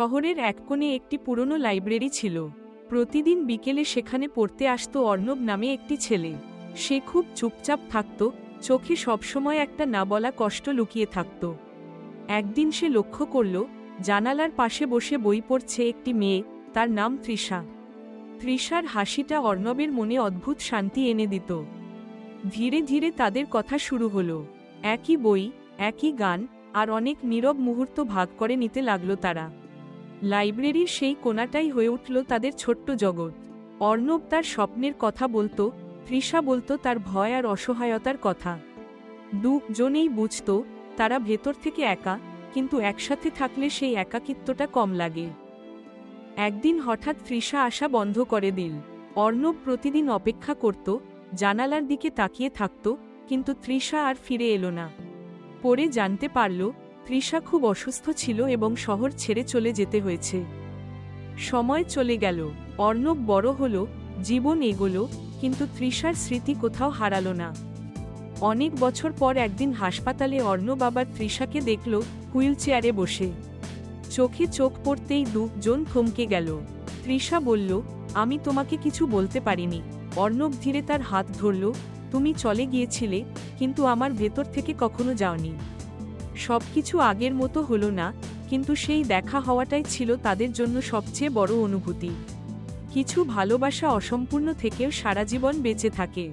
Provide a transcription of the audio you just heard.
শহরের এক কোণে একটি পুরনো লাইব্রেরি ছিল। প্রতিদিন বিকেলে সেখানে পড়তে আসতো অর্ণব নামে একটি ছেলে। সে খুব চুপচাপ থাকত, চোখে সবসময় একটা না বলা কষ্ট লুকিয়ে থাকত। একদিন সে লক্ষ্য করল, জানালার পাশে বসে বই পড়ছে একটি মেয়ে, তার নাম তৃষা। তৃষার হাসিটা অর্ণবের মনে অদ্ভুত শান্তি এনে দিত। ধীরে ধীরে তাদের কথা শুরু হলো। একই বই, একই গান, আর অনেক নীরব মুহূর্ত ভাগ করে নিতে লাগলো তারা। লাইব্রেরির সেই কোণাটাই হয়ে উঠল তাদের ছোট্ট জগৎ। অর্ণব তার স্বপ্নের কথা বলতো, তৃষা বলতো তার ভয় আর অসহায়তার কথা। দুজনেই বুঝত তারা ভেতর থেকে একা, কিন্তু একসাথে থাকলে সেই একাকিত্বটা কম লাগে। একদিন হঠাৎ তৃষা আসা বন্ধ করে দিল। অর্ণব প্রতিদিন অপেক্ষা করত, জানালার দিকে তাকিয়ে থাকত, কিন্তু তৃষা আর ফিরে এলো না। পরে জানতে পারল, তৃষা খুব অসুস্থ ছিল এবং শহর ছেড়ে চলে যেতে হয়েছে। সময় চলে গেল, অর্ণব বড় হল, জীবন এগোলো, কিন্তু তৃষার স্মৃতি কোথাও হারালো না। অনেক বছর পর একদিন হাসপাতালে অর্ণব আবার তৃষাকে দেখল, হুইল চেয়ারে বসে। চোখে চোখ পড়তেই দুজন থমকে গেল। তৃষা বলল, আমি তোমাকে কিছু বলতে পারিনি। অর্ণব ধীরে তার হাত ধরল, তুমি চলে গিয়েছিলে, কিন্তু আমার ভেতর থেকে কখনো যাওনি। সবকিছু আগের মতো হলো না, কিন্তু সেই দেখা হওয়াটাই ছিল তাদের জন্য সবচেয়ে বড় অনুভূতি। কিছু ভালোবাসা অসম্পূর্ণ থেকেও সারা জীবন বেঁচে থাকে।